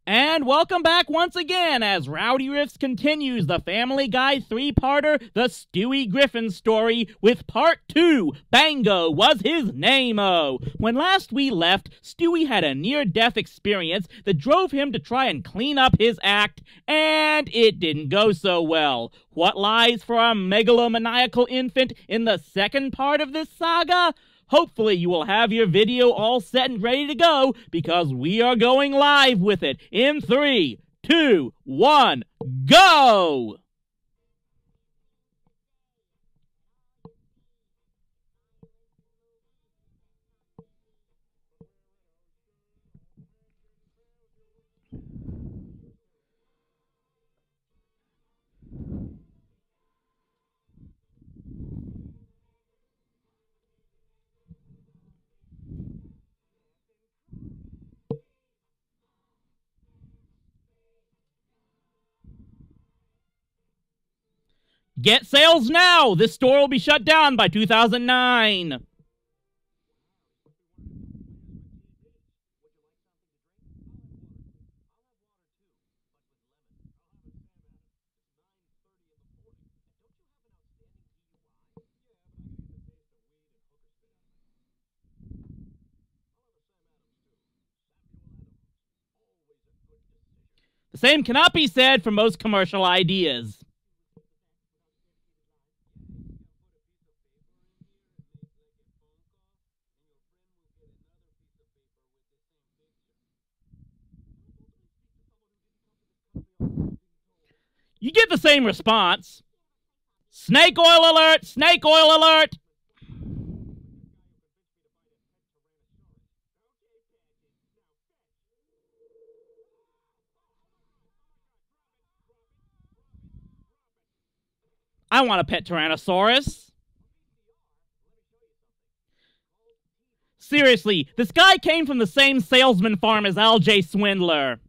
And welcome back once again as Rowdy Riffs continues the Family Guy three-parter, The Stewie Griffin Story, with Part 2, Bango Was His Name-o. When last we left, Stewie had a near-death experience that drove him to try and clean up his act, and it didn't go so well. What lies for our megalomaniacal infant in the second part of this saga? Hopefully you will have your video all set and ready to go, because we are going live with it in 3, 2, 1, go! Get sales now! This store will be shut down by 2009. The same cannot be said for most commercial ideas. You get the same response. Snake oil alert! Snake oil alert! I want a pet Tyrannosaurus. Seriously, this guy came from the same salesman farm as L.J. Swindler.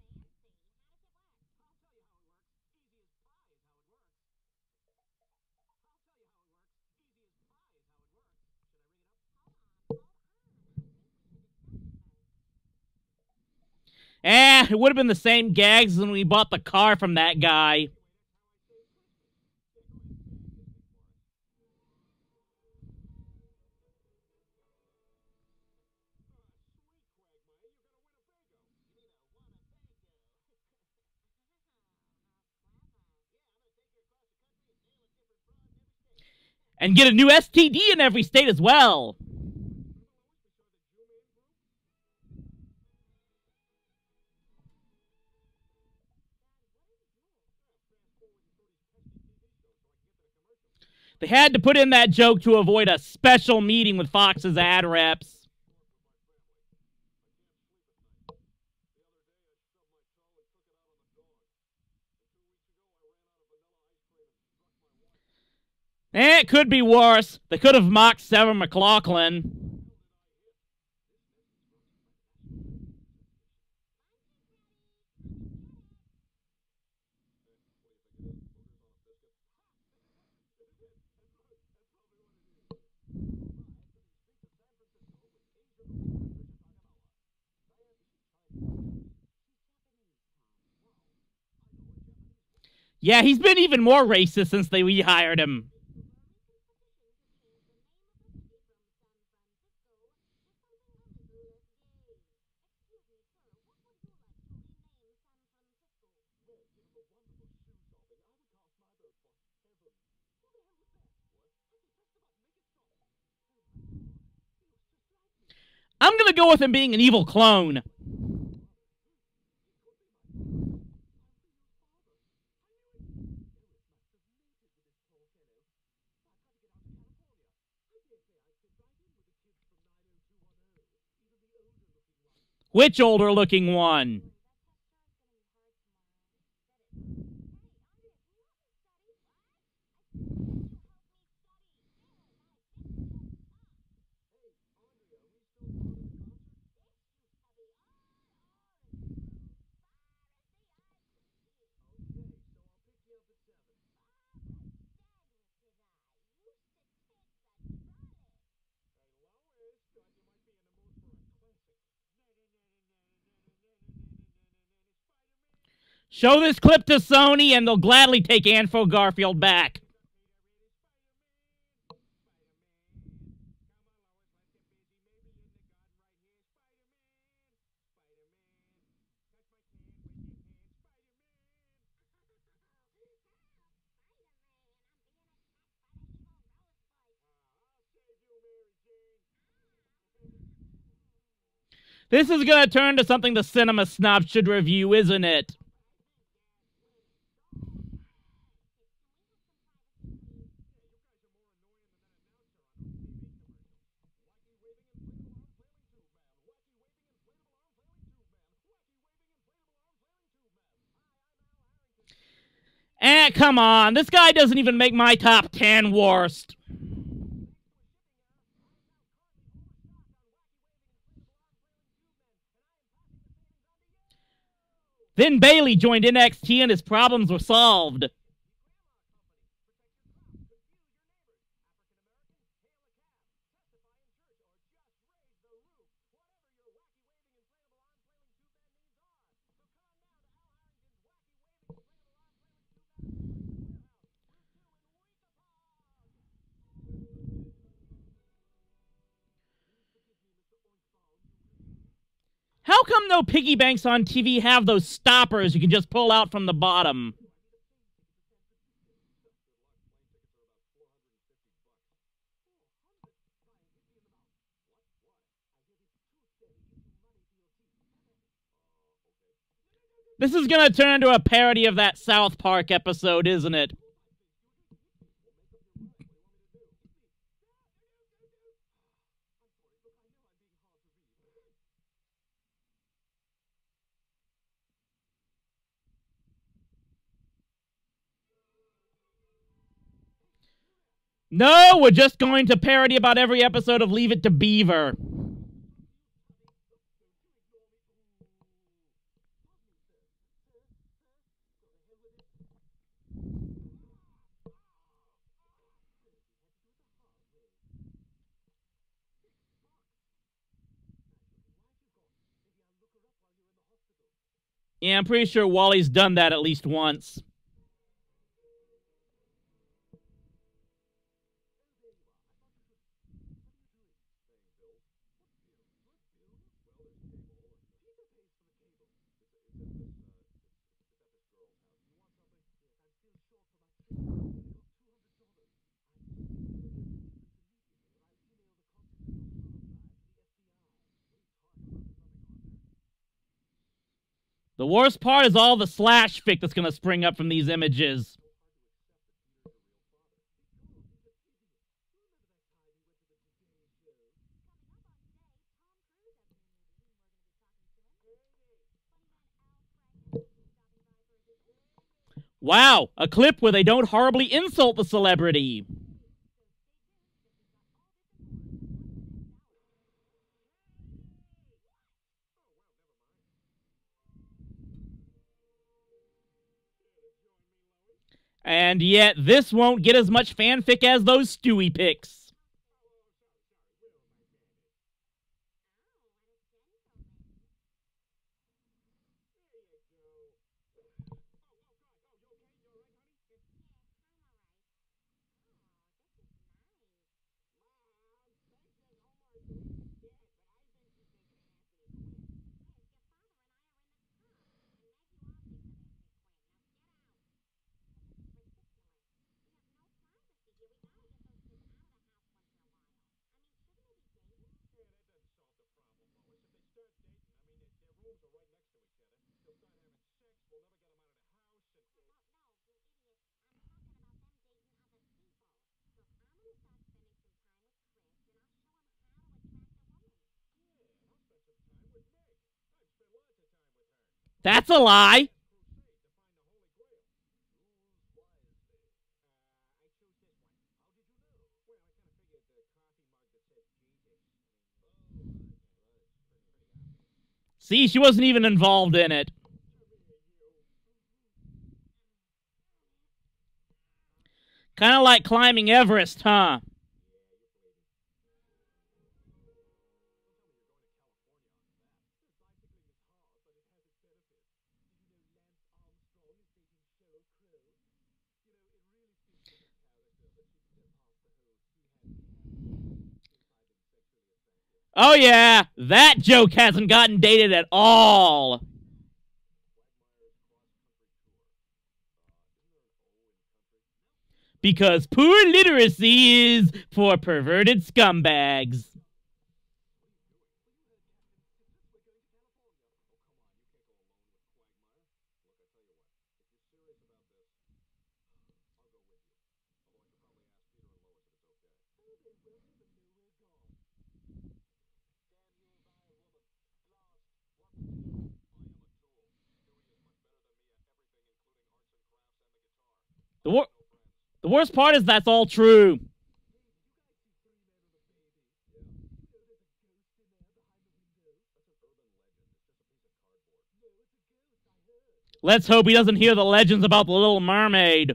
It would have been the same gags when we bought the car from that guy. And get a new STD in every state as well. They had to put in that joke to avoid a special meeting with Fox's ad reps. It could be worse. They could have mocked Sarah McLachlan. Yeah, he's been even more racist since they rehired him. I'm gonna go with him being an evil clone. Which older-looking one? Show this clip to Sony and they'll gladly take Andrew Garfield back. This is gonna turn to something the cinema snob should review, isn't it? Come on, this guy doesn't even make my top 10 worst. Then Bailey joined NXT and his problems were solved. How come no piggy banks on TV have those stoppers you can just pull out from the bottom? This is gonna turn into a parody of that South Park episode, isn't it? No, we're just going to parody about every episode of Leave It to Beaver. Yeah, I'm pretty sure Wally's done that at least once. The worst part is all the slash fic that's gonna spring up from these images. Wow, a clip where they don't horribly insult the celebrity. And yet, this won't get as much fanfic as those Stewie pics. That's a lie. See, she wasn't even involved in it. Kind of like climbing Everest, huh? Oh yeah, that joke hasn't gotten dated at all. Because poor literacy is for perverted scumbags. The worst part is that's all true. Let's hope he doesn't hear the legends about the Little Mermaid.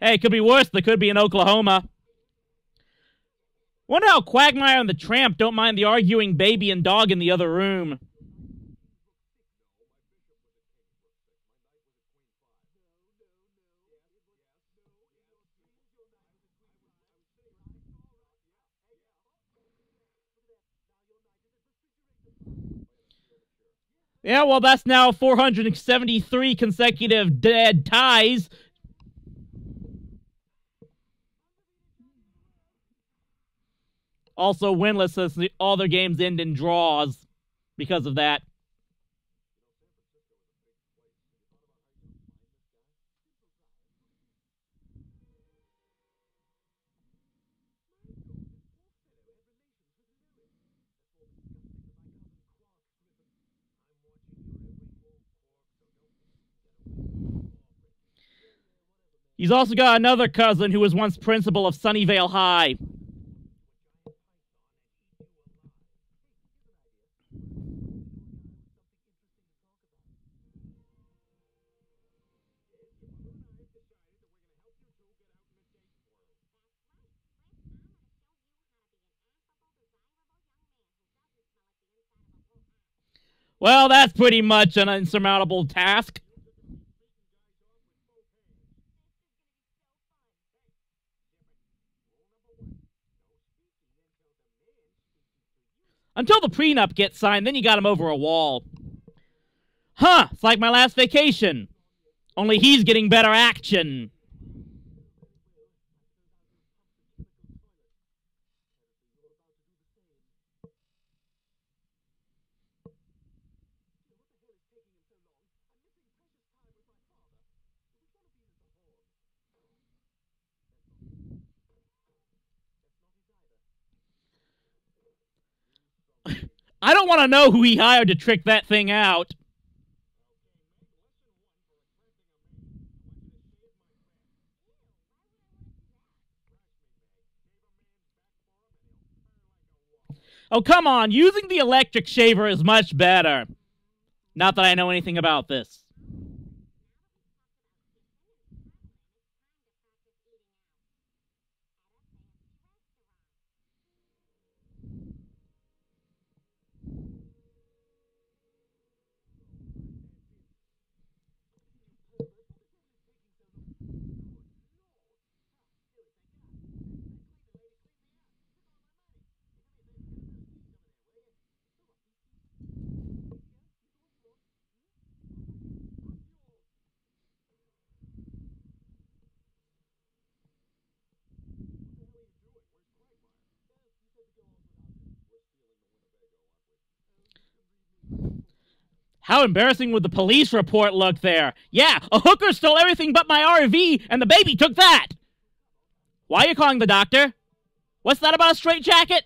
Hey, it could be worse. They could be in Oklahoma. Wonder how Quagmire and the Tramp don't mind the arguing baby and dog in the other room. Yeah, well, that's now 473 consecutive dead ties. Also winless as all their games end in draws because of that. He's also got another cousin who was once principal of Sunnyvale High. Well, that's pretty much an insurmountable task. Until the prenup gets signed, then you got him over a wall. Huh, it's like my last vacation. Only he's getting better action. I don't want to know who he hired to trick that thing out. Oh, come on. Using the electric shaver is much better. Not that I know anything about this. How embarrassing would the police report look there? Yeah, a hooker stole everything but my RV, and the baby took that! Why are you calling the doctor? What's that about a straitjacket?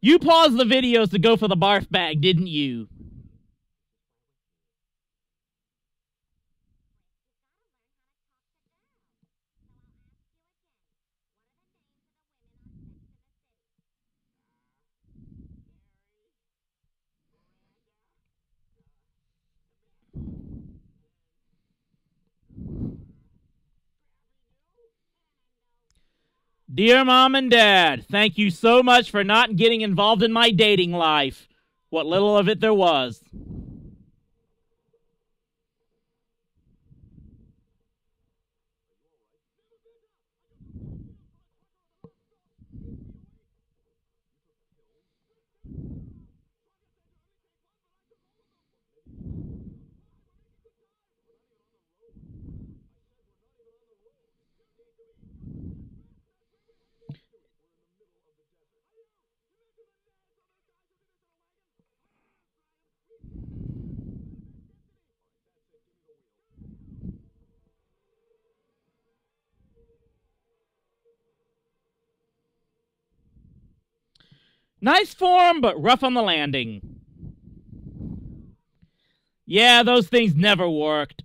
You paused the videos to go for the barf bag, didn't you? Dear Mom and Dad, thank you so much for not getting involved in my dating life. What little of it there was. Nice form, but rough on the landing. Yeah, those things never worked.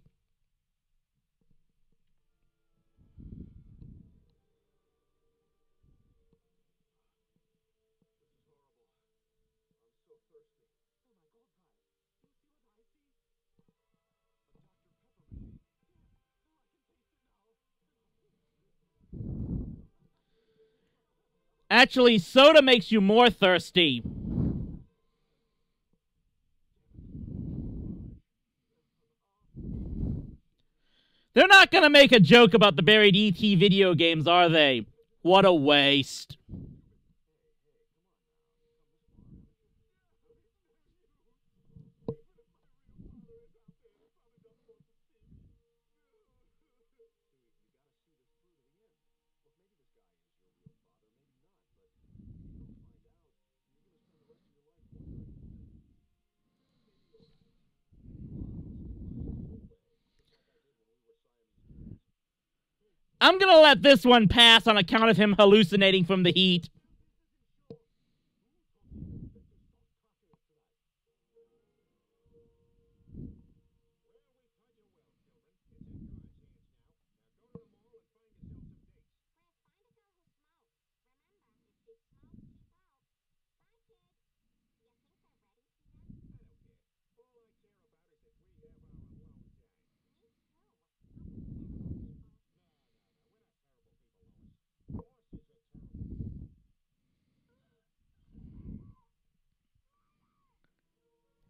Actually, soda makes you more thirsty. They're not gonna make a joke about the buried E.T. video games, are they? What a waste. I'm gonna let this one pass on account of him hallucinating from the heat.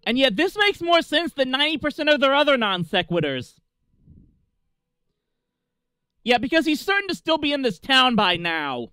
And yet this makes more sense than 90% of their other non sequiturs. Yeah, because he's certain to still be in this town by now.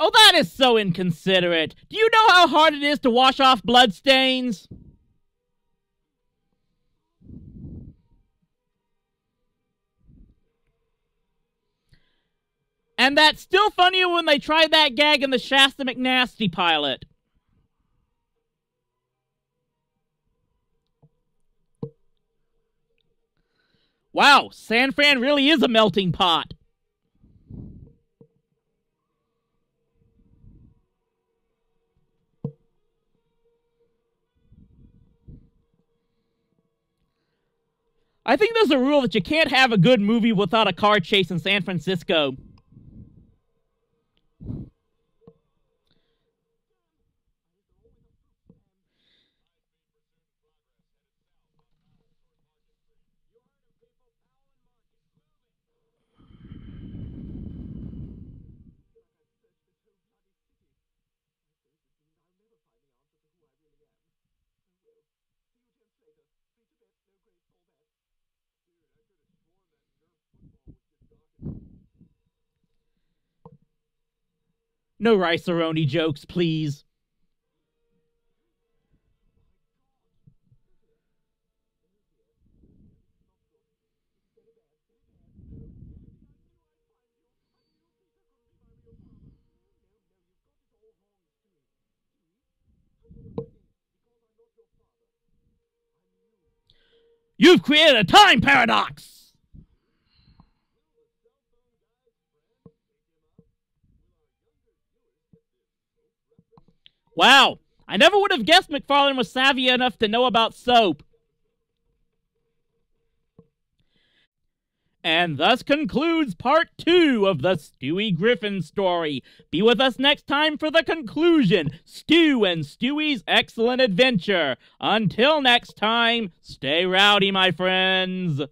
Oh, that is so inconsiderate. Do you know how hard it is to wash off bloodstains? And that's still funnier when they tried that gag in the Shasta McNasty pilot. Wow, San Fran really is a melting pot. I think there's a rule that you can't have a good movie without a car chase in San Francisco. No rice-a-roni jokes, please. You've created a time paradox! Wow, I never would have guessed McFarlane was savvy enough to know about soap. And thus concludes part 2 of the Stewie Griffin story. Be with us next time for the conclusion, Stu and Stewie's Excellent Adventure. Until next time, stay rowdy, my friends.